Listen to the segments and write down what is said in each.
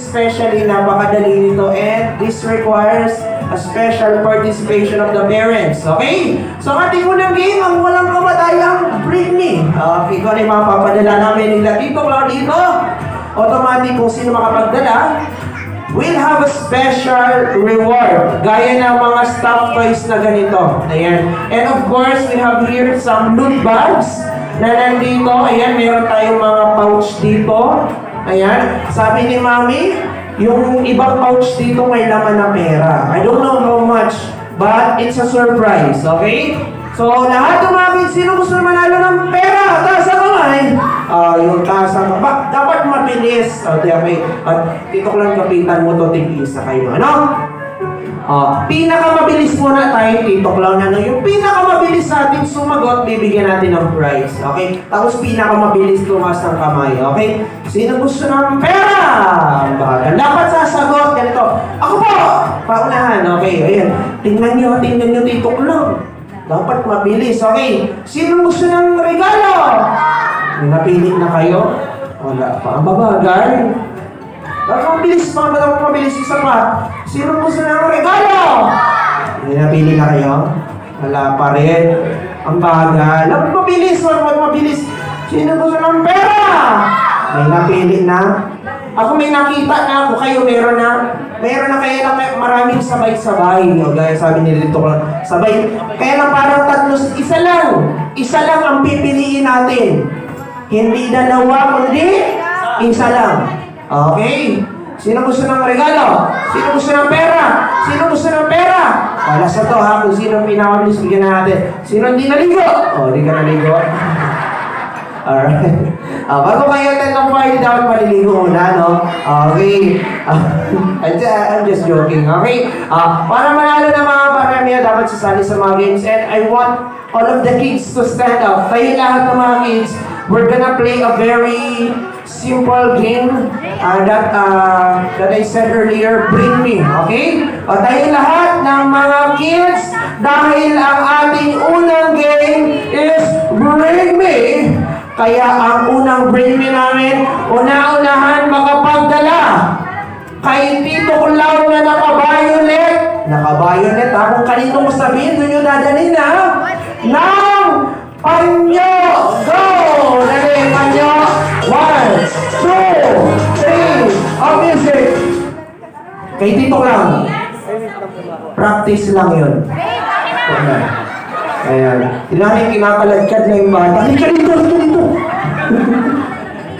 Especially, napakadali nito, and this requires a special participation of the parents. Okay? So, ating unang game, ang walang kamatayang Bring Me. Okay, ito na yung mapapadala namin nila dito. Automatic kung sino makapagdala, we'll have a special reward. Gaya ng mga stuffed toys na ganito. Ayan. And of course, we have here some loot bags na nandito. Ayan, meron tayong mga pouch dito. Ayan, sabi ni Mami, yung ibang pouch dito may laman na pera. I don't know how much, but it's a surprise, okay? So, lahat ng mga kids, sino gusto na manalo ng pera? Taas ang kamay. Yung taas ang kamay. Dapat mabilis. Okay. At dito ko lang kapitan mo to, tig-isa kayo. Ano? Pinakamabilis muna tayo, titok lang na. Yung pinakamabilis sa ating sumagot, bibigyan natin ng prize. Okay? Tapos pinakamabilis tumas ng kamay. Okay? Sino gusto ng pera? Baka dapat sasagot. Ganito. Ako po! Paunahan. Okay, ayan. Tingnan nyo, titok lang. Dapat mabilis. Okay? Sino gusto ng regalo? May napilit na kayo? Wala pa. Ang babagal. Dapat mabilis, isa pa. Sino gusto ng regalo? May napili na kayo? Wala pa rin. Ang bagal. Dapat mabilis. Sino gusto ng pera? May napili na. Ako may nakita na ako. Kayo meron na. Meron na kayo na maraming sabay-sabay. Gaya sabi nila dito ko lang. Sabay. Kaya lang parang tatlo. Isa lang ang pipiliin natin. Hindi dalawa, kundi isa lang. Okay? Sino gusto ng regalo? Sino gusto ng pera? Sino gusto ng pera? Wala sa to ha, kung sino pinakabilis bigyan natin. Sino hindi naligo? Hindi ka naligo. Alright. Bago kayo attend ng party, dapat maliligo muna, no? Okay. I'm just joking, okay? Para manalo ng mga paramiya, dapat sasali sa mga games. And I want all of the kids to stand up. Tayo lahat ng mga kids, we're gonna play a very simple game that I said earlier, Bring Me, okay? Tayo lahat ng mga kids, dahil ang ating unang game is Bring Me. Kaya ang unang Bring Me namin, una-unahan makapagdala kay Tito Clown na naka-violet. Naka-violet ha? Kung kanino mo sabihin, doon yung dadalhin ha? Ng panyo! Go! Dali, panyo! 1, 2, 3, ang music! Kay Tito Clown. Practice lang yun. Ayan. Tinaming kinakaladkad na yung bata. Halika dito!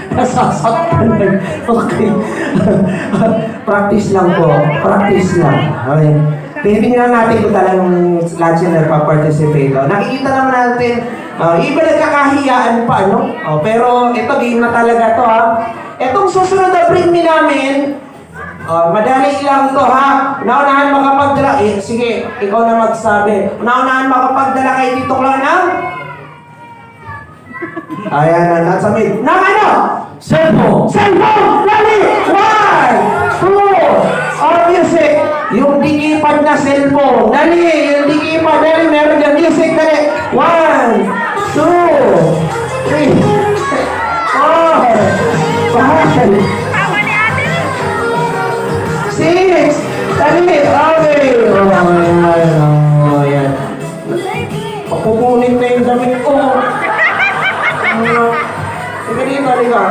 Nasasaktan na. Okay. Practice lang po. Practice lang. Okay. Tingnan natin kung talagang lahat siya nagpa-participate. Nakikita naman natin, iba nagkakahiyaan pa, no? Pero ito, game na talaga to, ha? Itong susunod na Bring Me namin, madali lang to, ha? Naunahan makapagdala. Sige, ikaw na magsabi. Naunahan makapagdala kay Tito Clown ng? Ayan, nasa mid. Nang ano? Cellphone! Dali! 1, 2, music! Yung dikipad na cellphone. Dali! Yung dikipad. Dali, meron dyan. Music, dali. 1, 2, 3, 4, 5, 6, dali. Okay. Ayan. Papupunit na yung damit ko. Sige dito, halika.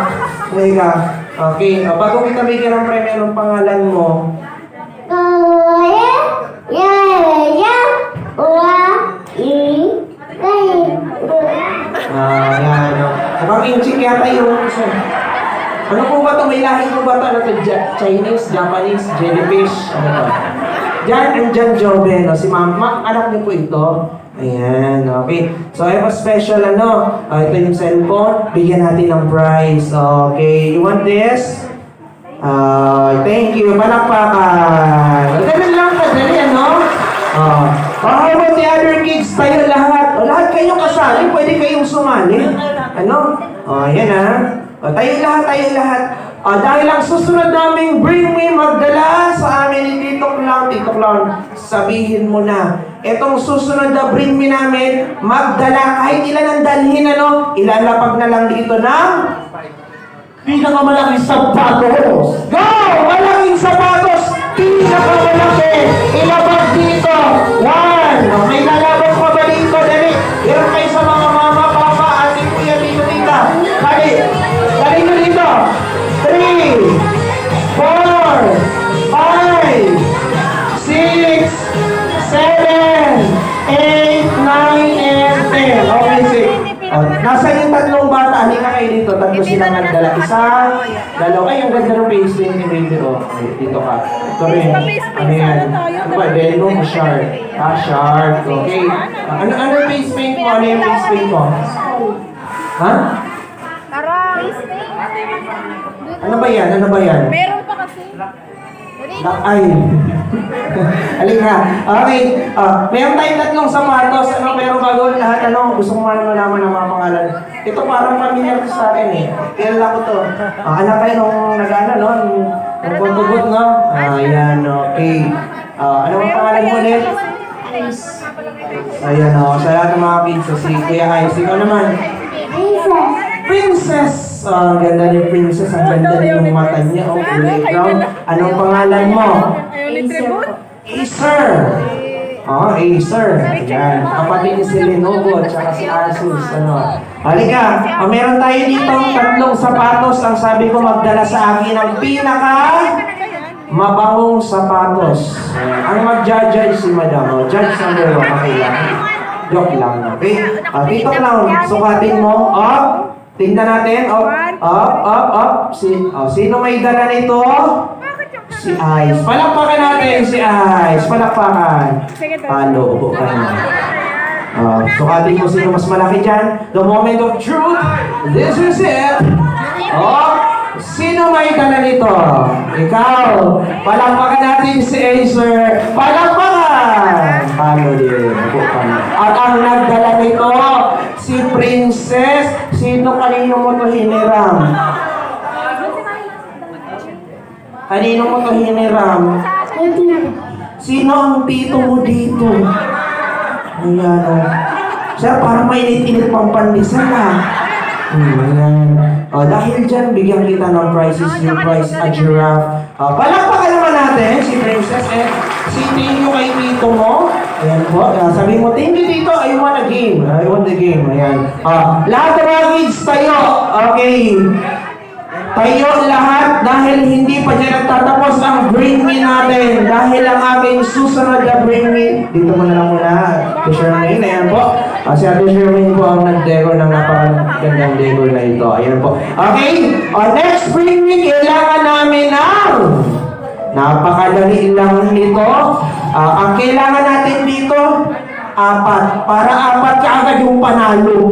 Okay, bago kita bigyan ng premyo, anong pangalan mo? Yan. Mukhang inchik yata yung isa. Ano po ba ito? May lahi po ba ito? Ano ito? Chinese, Japanese, jellyfish? Ano ito? Diyan, Jobe, no? Si Mama, anak niyo po ito. Ayan, okay. So, I have a special, ito yung cellphone. Bigyan natin ng prize. Okay, you want this? Thank you. Palakpakan. Dali lang, madali, ano? How about the other kids? Tayo lahat. Lahat kayo kasama. sumali, pwede kayong sumali. Ano? Yan ha. Tayo lahat. Dahil ang susunod naming Bring Me magdala sa amin ni Tito Clown, sabihin mo na, etong susunod na Bring Me namin, magdala kahit ilan ang dalhin, ilalapag na lang dito ng pinakamalaking sapatos. Go! Malaking sapatos! Pinakamalaki! Ilapag dito! 1! May lalabas pa ba dito? Dali! Hirap kayo sa mga mama, papa, ate, kuya, dito, tita. Dali! Dali nyo dito! 3, 4, 5, 6, 7, 8, 9, and 10. Okay, sige. Nasa yung tatlong bata, halika kayo dito. Tatlo silang nagdala. Isa, dalawa. Ay, ang ganda ng face paint ni baby. Dito ka. Ito rin. Ano yan? Ano ba? Venom o shark? Shark. Okay. Ano yung face paint mo? Ano yung face paint mo? Ha? Ano ba yan? Meron pa kasi. Ay. Halika. Okay. Meron tayong tatlong sapatos. Pero bago lahat, gusto ko malaman ang mga pangalan. Ito parang familiar to sa akin eh. Kilala ko to. Anak kayo nung nag-ano, nung pagbugot, no? Ayan, okay. Ano ang pangalan mo ulit? Ayan, sa lahat ng mga kids. Si Kuya Ice. Ikaw naman? Princess! Ang ganda ni Princess. Ang ganda ng mata niya. Kulay brown. Anong pangalan mo? Acer! Acer. Ayan. Kapatid ni si Lenovo at saka si Asus. Halika. Meron tayo dito tatlong sapatos. Ang sabi ko magdala sa akin ang pinaka mabangong sapatos. Ang mag-judge si Madam. Judge number 1. Okay lang. Joke lang. Okay? Tito Clown, sukatin mo. Up. Tingnan natin. Up. Sino may dala nito? Si Ice. Palakpakan natin si Ice. Palakpakan. Halo. Upo ka naman. Sukatin mo sino mas malaki dyan. The moment of truth. This is it. Sino may dala nito? Ikaw. Palakpakan natin si Acer. Palakpakan. Halo din. Upo ka naman. At ang nagdala nito, si Princess. Sino kanino mo ito hiniram? Kanino mo ito hiniram? Sino ang tito mo dito? Ayan, Sir, parang may init pang pandesal Ayan. Dahil dyan, bigyan kita ng prizes. Yung prize, a giraffe. Palakpakan naman natin si Princess. Si Tino kay tito mo. Ayan po. Sabi mo, thank you dito. I want a game. I want the game. Ayan. Lahat ng mga kids tayo. Okay. Tayo lahat dahil hindi pa dyan nagtatapos ang Bring Me natin. Dahil ang aking susunod na Bring Me. Dito mo na lang muna. Si Shermaine. Ayan po. Si Ate Shermaine po ang nag-decor ng napakagandang decor na ito. Ayan po. Okay. Next Bring Me, kailangan namin ng napakadali lang nito. Ang kailangan natin dito, 4. Para 4 ka agad yung panalo.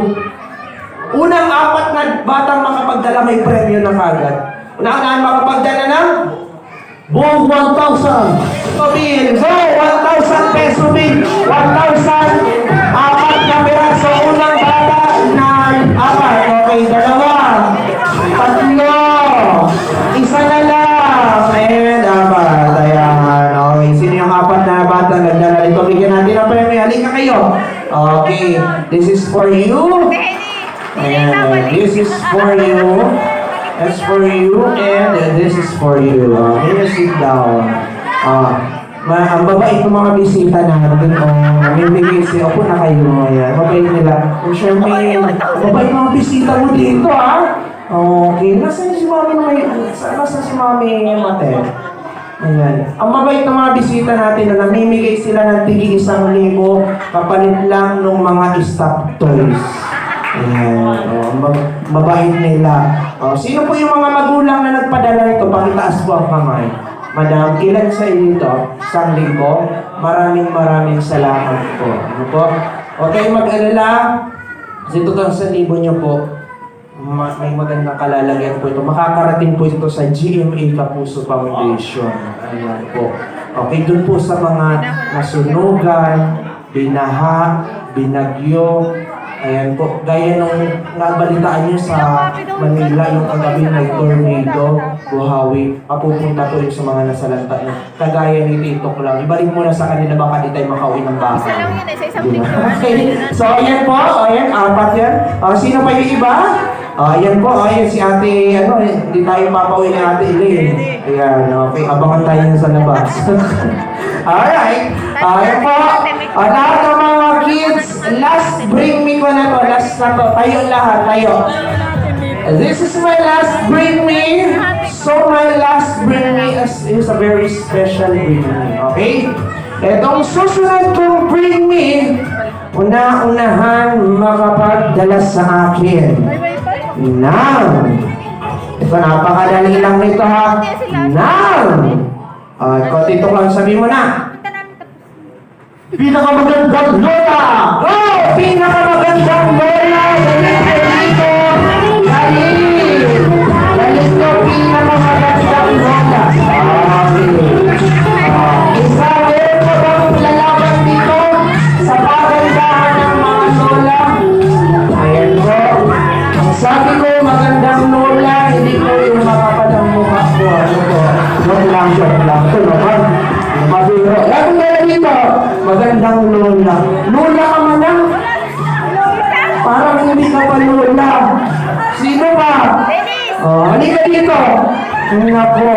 Unang 4 na batang makapagdala may premyo na kagad. Unang makapagdala ng buong 1,000. Bill, go! 1,000 peso bill. 1,000. 4 na piraso. Unang bata na 4. Okay, 2. 3. Isa na lang. And 4. Ayan. Okay, sino yung 4 na bata nagdala nito? Bigyan natin ang premyo. Halika kayo. Okay, this is for you. And this is for you. That's for you. And this is for you. Can you sit down? Ang babait ng mga bisita natin. Namimigay siya. Opo na kayo. Ayan. Babait nila. Shermaine, babait mga bisita mo dito, Okay. Nasaan si Mami Nasaan si Mami Mate? Ayan. Ang mabait ng mga bisita natin na namimigay sila ng tigi 1,000 kapalit lang ng mga stop toys. Ayan. Mabait nila. Sino po yung mga magulang na nagpadala nito? Pakitaas po ang kamay. Madam, ilan sa inyo ito? 1,000. Maraming salamat po. Ano po? Okay, mag-alala. Kasi ito ang 1,000 nyo po. May magandang kalalagyan po ito. Makakarating po ito sa GMA Kapuso Foundation. Ayan po. Okay, dun po sa mga nasunugan, binaha, binagyo, Ayan po, gaya nung nabalitaan nyo sa Manila, yung kagabi may tornado, buhawi, mapupunta po yun sa mga nasalanta na kagaya ni Tito lang. Ibalik mo na sa kanila, baka di tayo makauwi ng baka. Isa lang yun eh, sa isang Diba? picture. Okay, so ayan po, ayan, apat yan. Sino pa yung iba? Ayan po, ayan si ate, hindi tayo papauwi ni ate Elaine. Ayan, okay, abangan tayo sa labas. Alright, ayan po, lahat ng mga kids, last bring me ko na to, last na to, tayo lahat, tayo. This is my last bring me, so my last bring me is a very special bring me, okay? Etong susunod kong bring me, una-unahan makapagdala sa akin ng, ito napakadali lang nito ha, ng, konti ito lang sabi mo na, pinakamagandang lola! Go! Pinakamagandang lola! Dito! Galing ko, pinakamagandang lola! Isabi ko bang lalaban dito sa pagandahan ng mga lola? Ayan po. Ang sabi ko, magandang lola, hindi ko yung makapadang mukha ko. Ano po? Joke lang. Ito naman. Mabiro. Lagi na dito. Magandang lola. Lola ka man lang. Parang hindi ka pa lola. Sino ba? Halika dito. Nga po.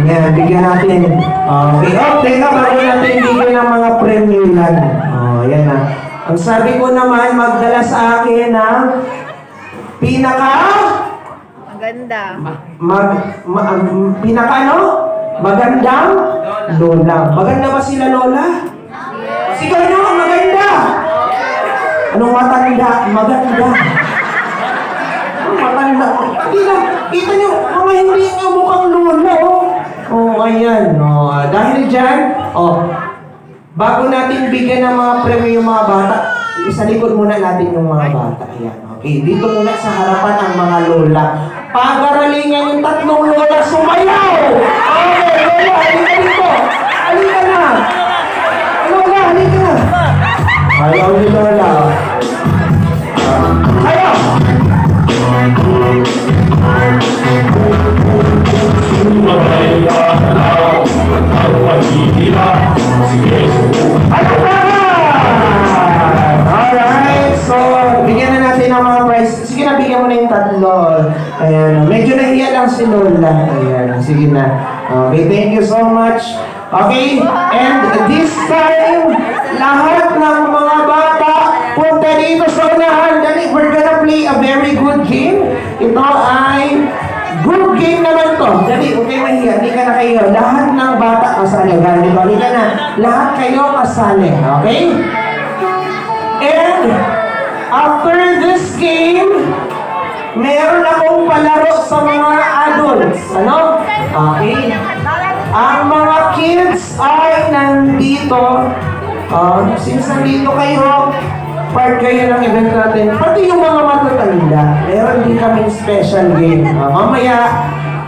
Yan, bigyan natin. Okay, teka, bago natin bigyan ng mga premyo yan. Yan na. Ang sabi ko naman, magdala sa akin ng pinaka... Maganda. pinaka ano? Magandang lola. Maganda ba sila lola? Sigaw nyo, maganda! Anong matanda? Maganda. Matanda. Hindi na, kita nyo, mga hindi nga mukhang lola, ayan. Dahil dyan, bago natin bigyan ng mga premyo yung mga bata, isa likod muna natin yung mga bata. Ayan, okay. Dito muna sa harapan ang mga lola. Pag-aralingan yung tatlong lola, sumayaw! Okay, lola, halika dito. Halika na. Lola, halika na. Ayaw ni lola. Ayaw! Alright, so bigyan na natin ng mga prize. Sige na, bigyan mo na yung tatlo. Ayan, medyo nahiya lang si Lola. Ayan, sige na. Okay, thank you so much. Okay, and this time, lahat ng mga bata, punta dito sa unahan. Dali, we're gonna play a very good game. Ito ay group game naman to. Dali, okay mahiya. Hindi ka na kayo. Lahat ng bata kasali. Ganito, hindi ka na. Lahat kayo kasali. Okay? And after this game, meron akong palaro sa mga adults. Ano? Okay. Ang mga kids ay nandito. Since nandito kayo, part kayo ng event natin. Pati yung mga matatanda, meron din kaming special game. Mamaya,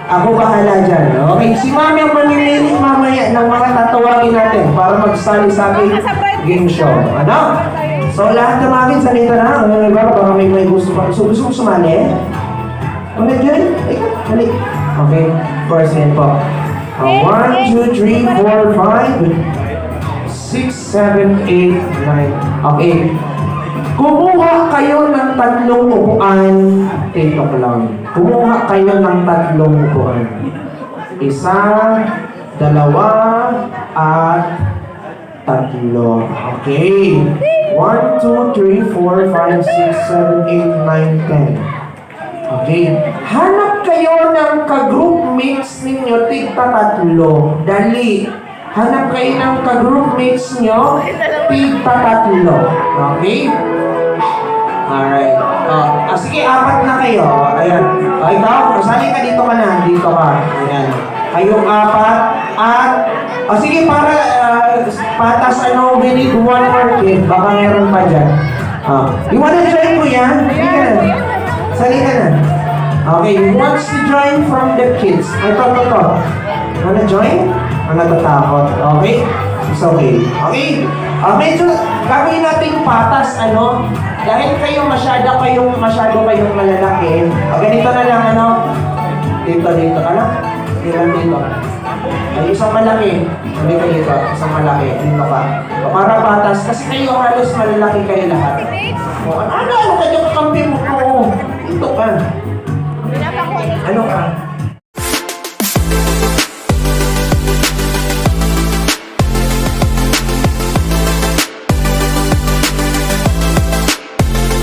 ako bahala dyan. Okay? Si Mami ang mamimili mamaya ng mga tatawagin natin para magsali sa ating game show. Ano? So, lahat ng mga kids, salita na. Baka may gusto pa. So, gusto mo sumali? Ano dyan? Hali. Okay. First yan po. 1, 2, 3, 4, 5, 6, 7, 8, 9. Okay. Kumuha kayo ng tatlong upuan. Tito ko lang. Kumuha kayo ng tatlong upuan. Isa, dalawa, at tatlo. Okay. 1, 2, 3, 4, 5, 6, 7, 8, 9, 10. Okay. Hanap kayo ng ka-group mates ninyo, tigta tatlo. Dali. Hanap kayo ng ka-group mates nyo, tigta tatlo. Okay? Alright. Sige, apat na kayo. Ayan. Ikaw, kasali ka dito ka na. Dito ka. Ayan. Kayong apat. At, sige, para patas we need one more kid. Baka meron pa dyan. You wanna join ko yan? Sige na. Sali ka na. Okay, who wants to join from the kids? Ito. Wanna join? Ang natatakot. Okay? It's okay. Okay? Medyo gagawin natin patas, ano? Dahil kayo masyado kayong malalaki. Ganito na lang, ano? Dito, ano? Dito. Ay, isang malaki. Sabi kayo dito, isang malaki. Dito ka. Para patas, kasi kayo halos malalaki kayo lahat. O, ano kayo kakampi mo?